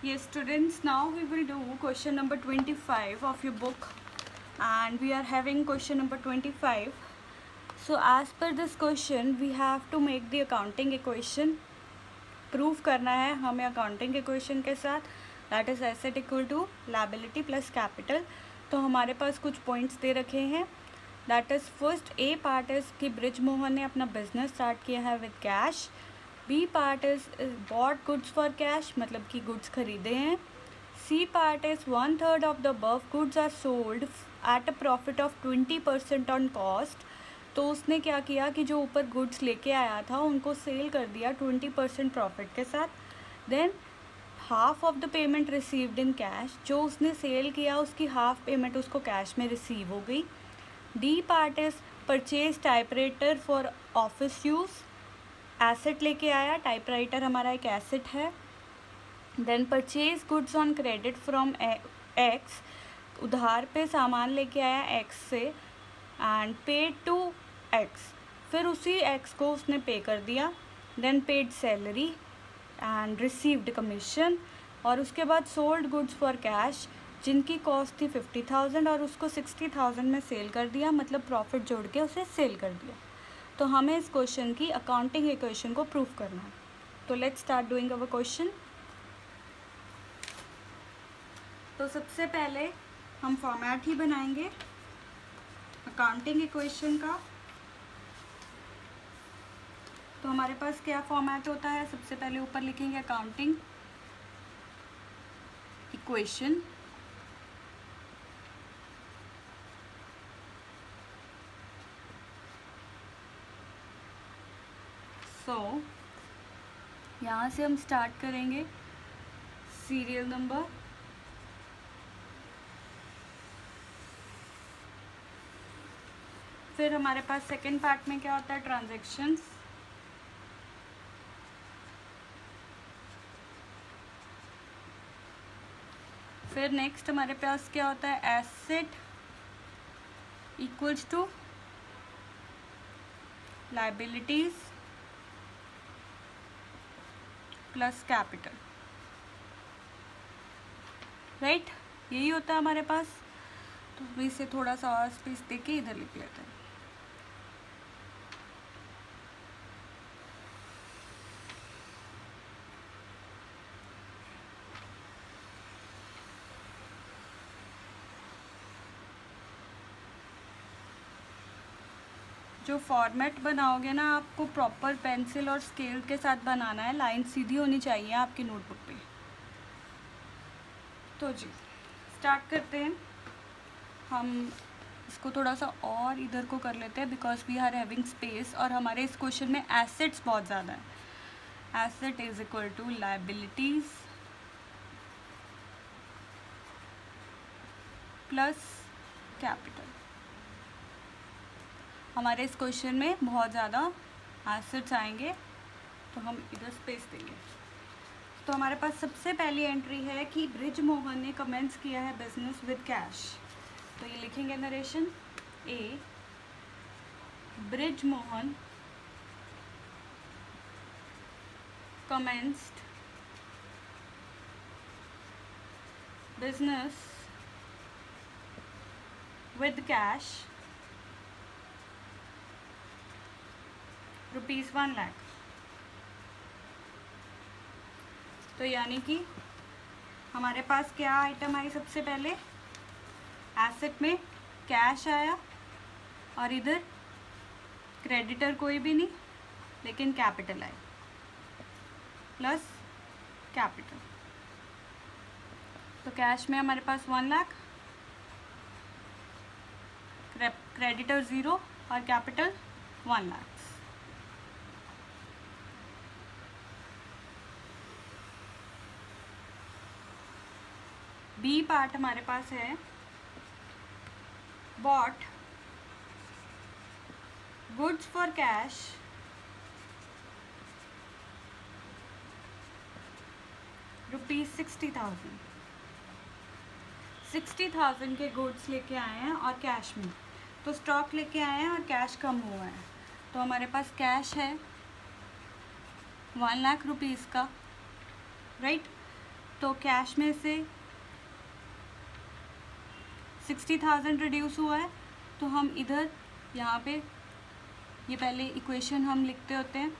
Yes, students, now we will do question number 25 of your book, and we are having question number 25. So as per this question, we have to make the accounting equation. Prove करना है हमें accounting equation के साथ, that is asset equal to liability plus capital. तो हमारे पास कुछ points दे रखे हैं. That is first A part is कि ब्रिज मोहन ने अपना बिजनेस स्टार्ट किया है with cash. B part is bought goods for cash, मतलब कि गुड्स खरीदे हैं. C part is 1/3 of the above goods are sold at a profit of 20% on cost. तो उसने क्या किया कि जो ऊपर गुड्स लेके आया था उनको सेल कर दिया 20% प्रॉफिट के साथ. Then half of the payment received in cash, जो उसने सेल किया उसकी हाफ पेमेंट उसको कैश में रिसीव हो गई. D part is purchase typewriter for office use, asset लेके आया. टाइपराइटर हमारा एक एसेट है. Then purchase goods on credit from X, उधार पे सामान लेके आया एक्स से, एंड पेड टू एक्स, फिर उसी एक्स को उसने पे कर दिया. Then paid salary and received commission. और उसके बाद सोल्ड गुड्स फॉर कैश, जिनकी कॉस्ट थी 50,000 और उसको 60,000 में सेल कर दिया, मतलब प्रॉफिट जोड़ के उसे सेल कर दिया. तो हमें इस क्वेश्चन की अकाउंटिंग इक्वेशन को प्रूव करना है. तो let's start doing our question. तो सबसे पहले हम फॉर्मेट ही बनाएंगे अकाउंटिंग इक्वेशन का. तो हमारे पास क्या फॉर्मेट होता है, सबसे पहले ऊपर लिखेंगे अकाउंटिंग इक्वेशन. सो यहाँ से हम स्टार्ट करेंगे सीरियल नंबर. फिर हमारे पास सेकेंड पार्ट में क्या होता है, ट्रांजैक्शंस. फिर नेक्स्ट हमारे पास क्या होता है, asset equals to liabilities plus capital, right. यही होता है हमारे पास. तो इसे थोड़ा सा और स्पेस देके इधर लिख लेते हैं. जो फॉर्मेट बनाओगे ना, आपको प्रॉपर पेंसिल और स्केल के साथ बनाना है. लाइन सीधी होनी चाहिए आपकी नोटबुक पे. तो जी स्टार्ट करते हैं. हम इसको थोड़ा सा और इधर को कर लेते हैं because we are having space, और हमारे इस क्वेश्चन में एसेट्स बहुत ज़्यादा है. Asset is equal to liabilities plus capital. हमारे इस क्वेश्चन में बहुत ज़्यादा एसेट्स आएंगे, तो हम इधर स्पेस देंगे. तो हमारे पास सबसे पहली एंट्री है कि ब्रिज मोहन ने कमेंस किया है बिजनेस विद कैश. तो ये लिखेंगे narration. A, bridge Mohan commenced business with cash ₹1 lakh. तो यानी कि हमारे पास क्या आइटम आई, सबसे पहले एसेट में कैश आया, और इधर क्रेडिटर कोई भी नहीं लेकिन कैपिटल आई प्लस कैपिटल. तो कैश में हमारे पास 1 लाख, क्रेडिटर 0 और कैपिटल 1 लाख. बी पार्ट हमारे पास है बॉट गुड्स फॉर कैश ₹60,000. 60,000 के गुड्स लेके आए हैं और कैश में. तो स्टॉक लेके आए हैं और कैश कम हुआ है. तो हमारे पास कैश है 1 लाख रुपीज़ का, राइट. तो कैश में से 60,000 रिड्यूस हुआ है, तो हम इधर यहाँ पे ये पहले इक्वेशन हम लिखते होते हैं।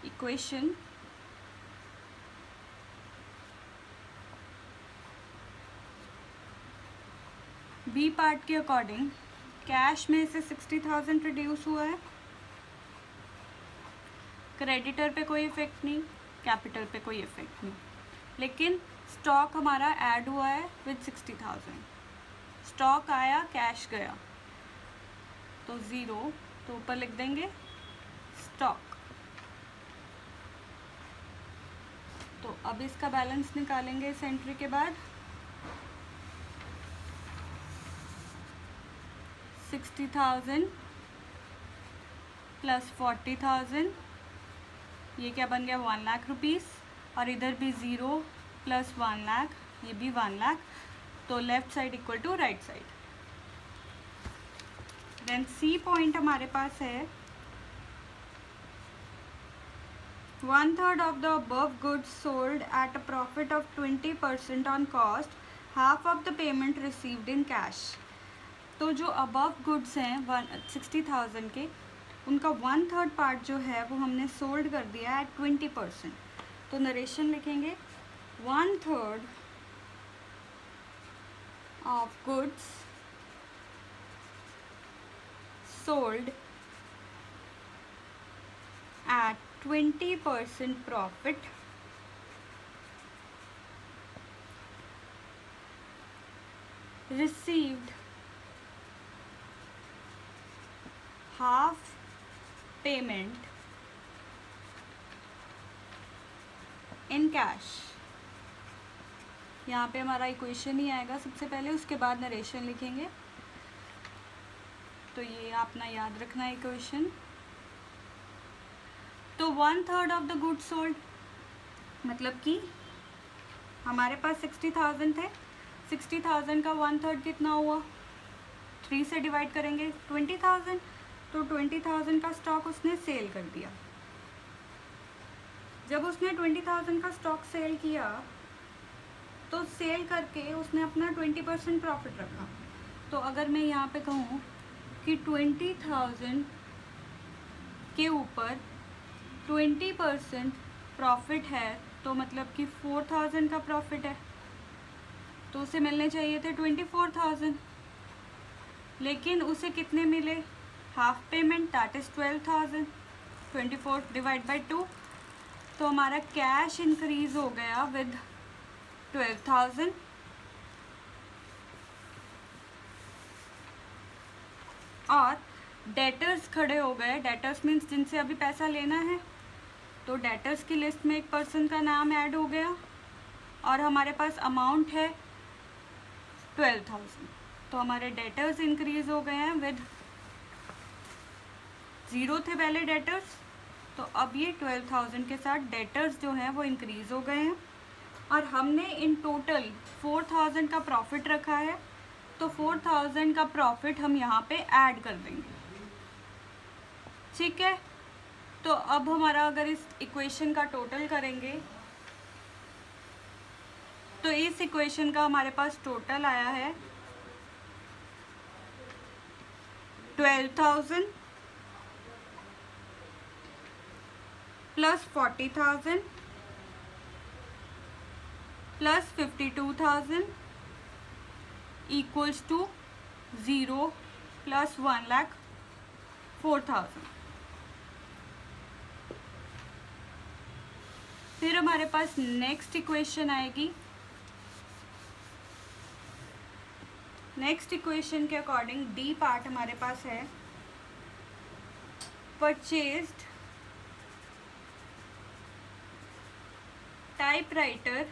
इक्वेशन बी पार्ट के अकॉर्डिंग कैश में से 60,000 रिड्यूस हुआ है, क्रेडिटर पे कोई इफेक्ट नहीं, कैपिटल पे कोई इफेक्ट नहीं, लेकिन स्टॉक हमारा ऐड हुआ है विद 60,000। स्टॉक आया, कैश गया, तो ज़ीरो, तो ऊपर लिख देंगे स्टॉक। तो अब इसका बैलेंस निकालेंगे इस एंट्री के बाद। 60,000 प्लस 40,000, ये क्या बन गया 1 लाख रुपीज़, और इधर भी 0 प्लस 1 लाख, ये भी 1 लाख, तो left side equal to right side. Then C point हमारे पास है 1/3 of the above goods sold at a profit of 20% on cost, half of the payment received in cash। तो जो अबव गुड्स हैं 60,000 के, उनका 1/3 पार्ट जो है वो हमने सोल्ड कर दिया है 20%। तो नरेशन लिखेंगे 1/3 of goods sold at 20% profit received half payment in cash। यहाँ पे हमारा इक्वेशन ही आएगा सबसे पहले, उसके बाद नरेशन लिखेंगे। तो ये अपना याद रखना है इक्वेशन। तो 1/3 ऑफ द गुड्स सोल्ड मतलब कि हमारे पास 60,000 थे, 60,000 का 1/3 कितना हुआ, 3 से डिवाइड करेंगे 20,000, तो 20,000 का स्टॉक उसने सेल कर दिया। जब उसने 20,000 का स्टॉक सेल किया तो सेल करके उसने अपना 20% प्रॉफिट रखा। तो अगर मैं यहाँ पे कहूँ कि 20,000 के ऊपर 20% प्रॉफिट है, तो मतलब कि 4,000 का प्रॉफिट है, तो उसे मिलने चाहिए थे 24,000, लेकिन उसे कितने मिले, half payment, that is 12,000। 24 divide by 2, तो हमारा कैश इंक्रीज हो गया विद 12,000। और डेटर्स खड़े हो गए। डेटर्स मीन्स जिनसे अभी पैसा लेना है, तो डेटर्स की लिस्ट में एक पर्सन का नाम ऐड हो गया और हमारे पास अमाउंट है 12,000। तो हमारे डेटर्स इंक्रीज हो गए हैं विद 0 थे पहले डेटर्स, तो अब ये 12,000 के साथ डेटर्स जो हैं वो इंक्रीज हो गए हैं। और हमने इन टोटल 4,000 का प्रॉफिट रखा है, तो 4,000 का प्रॉफिट हम यहाँ पे ऐड कर देंगे। ठीक है, तो अब हमारा अगर इस इक्वेशन का टोटल करेंगे तो इस इक्वेशन का हमारे पास टोटल आया है 12,000 plus 40,000 plus 52,000 equals to 0 plus 1,04,000। फिर हमारे पास नेक्स्ट इक्वेशन आएगी। नेक्स्ट इक्वेशन के अकॉर्डिंग डी पार्ट हमारे पास है purchased typewriter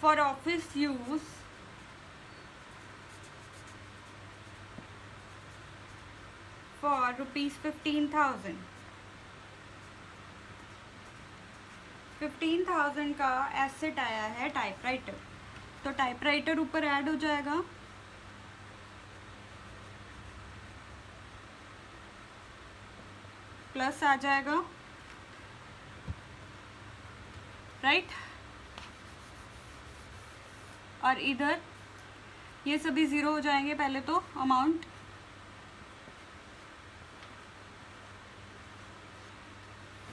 for office use for ₹15,000। 15,000 का एसेट आया है टाइपराइटर, तो टाइपराइटर ऊपर ऐड हो जाएगा, प्लस आ जाएगा राइट। और इधर ये सभी ज़ीरो हो जाएंगे पहले तो अमाउंट।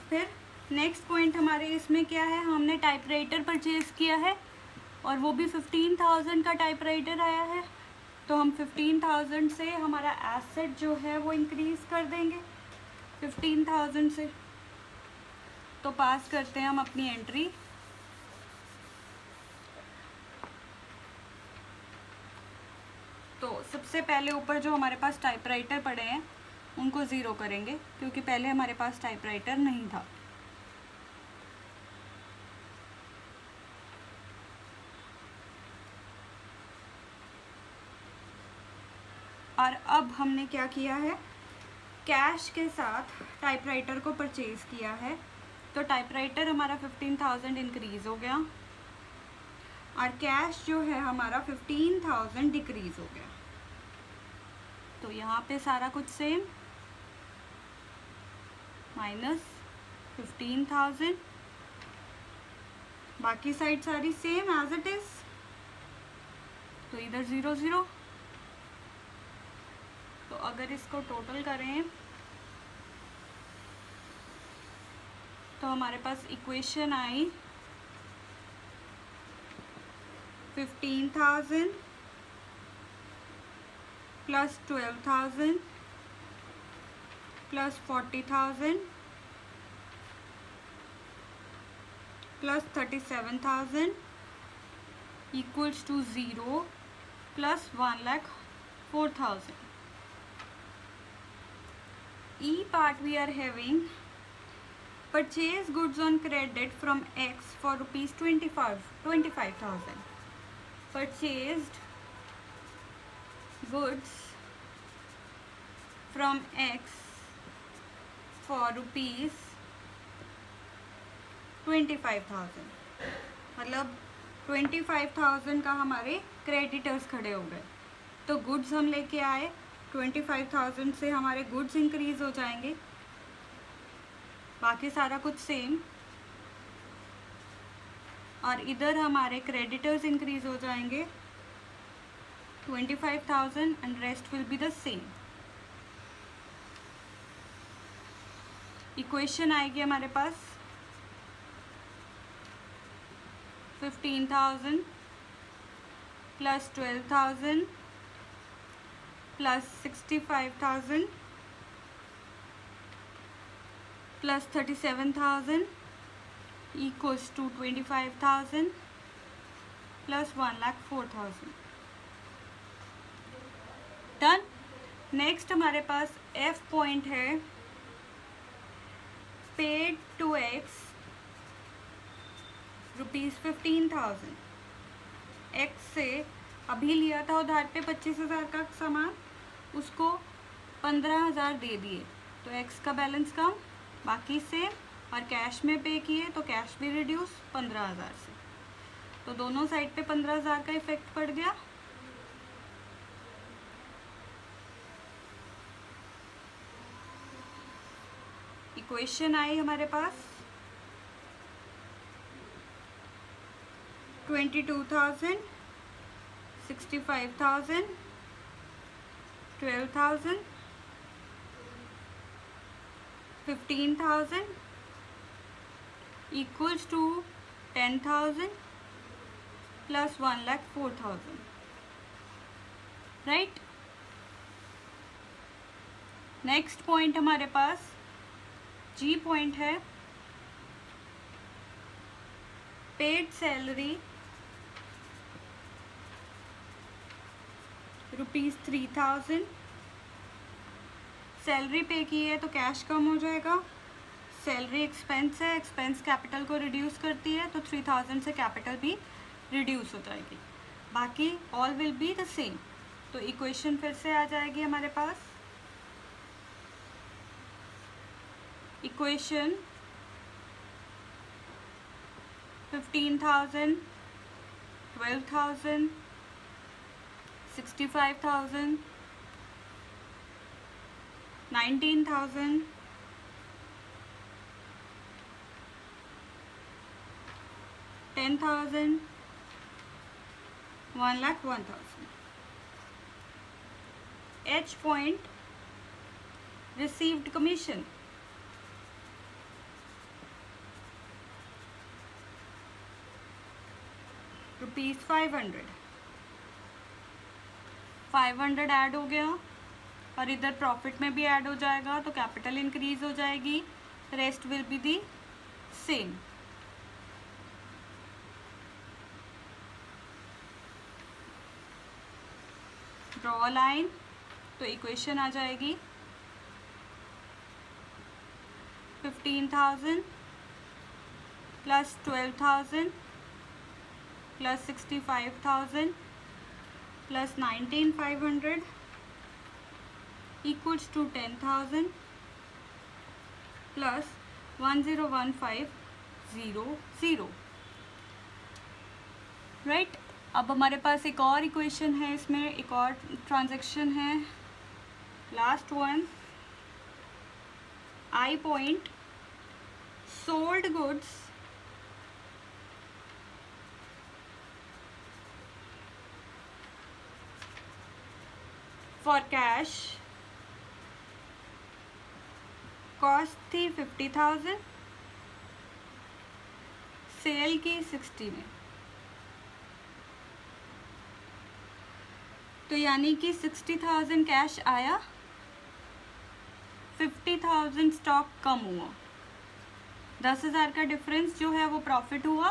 फिर नेक्स्ट पॉइंट हमारे इसमें क्या है, हमने टाइपराइटर परचेज़ किया है और वो भी 15,000 का टाइपराइटर आया है, तो हम 15,000 से हमारा एसेट जो है वो इंक्रीज़ कर देंगे 15,000 से। तो पास करते हैं हम अपनी एंट्री। तो सबसे पहले ऊपर जो हमारे पास टाइपराइटर पड़े हैं उनको ज़ीरो करेंगे, क्योंकि पहले हमारे पास टाइपराइटर नहीं था। और अब हमने क्या किया है, कैश के साथ टाइपराइटर को परचेज़ किया है, तो टाइपराइटर हमारा 15,000 इंक्रीज़ हो गया और कैश जो है हमारा 15,000 डिक्रीज़ हो गया। तो यहाँ पे सारा कुछ सेम, माइनस 15,000, बाकी साइड सारी सेम एज इट इज़, तो इधर 0 0। तो अगर इसको टोटल करें तो हमारे पास इक्वेशन आई 15,000 plus 12,000 plus 40,000 plus 37,000 equals to 0 plus 1,04,000। E part we are having purchase goods on credit from X for rupees 25,000. Purchased goods from X for rupees 25,000, मतलब 25,000 का हमारे क्रेडिटर्स खड़े हो गए। तो गुड्स हम लेके आए, 25,000 से हमारे गुड्स इंक्रीज़ हो जाएंगे, बाकी सारा कुछ सेम। और इधर हमारे क्रेडिटर्स इंक्रीज़ हो जाएंगे 25,000 and rest will be the same. Equation आएगी हमारे पास 15,000 plus 12,000 plus 65,000 plus 37,000 equals to 25,000 plus 1,04,000। Done. Next हमारे पास एफ पॉइंट है, paid to X rupees 15,000। X से अभी लिया था उधार पे 25,000 का सामान, उसको 15,000 दे दिए, तो एक्स का बैलेंस कम, बाकी से। और कैश में पे किए तो कैश भी रिड्यूस 15,000 से, तो दोनों साइड पे 15,000 का इफेक्ट पड़ गया। इक्वेशन आई हमारे पास 22,000, 65,000, 12,000, 15,000 equals to 10,000 plus 1,04,000, right. Next point हमारे पास जी पॉइंट है, पेड सैलरी रुपीज़ 3,000। सैलरी पे की है तो कैश कम हो जाएगा, सैलरी एक्सपेंस है, एक्सपेंस कैपिटल को रिड्यूस करती है, तो 3,000 से कैपिटल भी रिड्यूस हो जाएगी, बाकी all will be the same. तो इक्वेशन फिर से आ जाएगी हमारे पास, equation 15,000, 12,000, 65,000, 19,000, 10,000, 1,01,000. H point received commission. Rupees 500. 500 add हो गया और इधर प्रॉफिट में भी ऐड हो जाएगा, तो कैपिटल इंक्रीज हो जाएगी. Rest will be the same. Draw line, तो इक्वेशन आ जाएगी 15,000 plus 12,000 plus 65,000 plus 19,500 equals to 10,000 plus 101500. Right. अब हमारे पास एक और इक्वेशन है, इसमें एक और ट्रांजैक्शन है, last one. I point sold goods for cash, cost थी 50,000, सेल की 60 में. तो यानी कि 60,000 कैश आया, 50,000 स्टॉक कम हुआ. 10,000 का डिफरेंस जो है वो प्रॉफिट हुआ,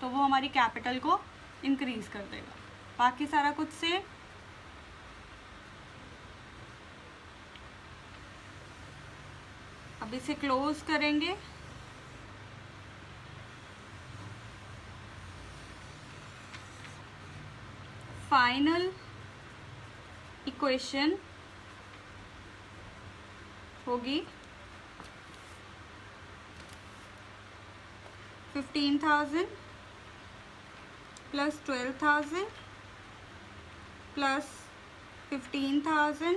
तो वो हमारी कैपिटल को इंक्रीज कर देगा. बाकी सारा कुछ से अब इसे क्लोज करेंगे. फाइनल इक्वेशन होगी 15,000 plus 12,000 plus 15,000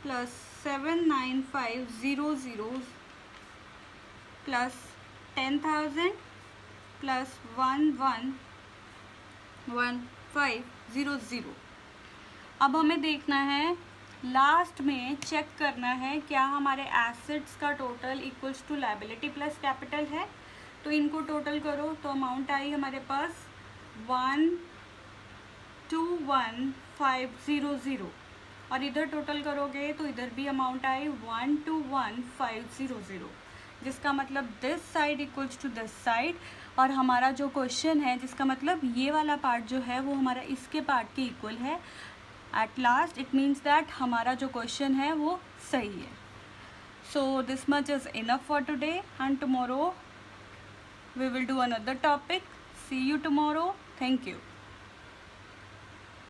plus 79500 plus 10,000 plus 111500. अब हमें देखना है, लास्ट में चेक करना है क्या हमारे एसेट्स का total equals to liability plus capital है. तो इनको टोटल करो, तो अमाउंट आई हमारे पास 121,500 और इधर टोटल करोगे तो इधर भी अमाउंट आई 121,500, जिसका मतलब this side equals to this side. और हमारा जो क्वेश्चन है, जिसका मतलब ये वाला पार्ट जो है वो हमारा इसके पार्ट के इक्वल है. At last it means that हमारा जो क्वेश्चन है वो सही है. So this much is enough for today and tomorrow we will do another topic. See you tomorrow. Thank you.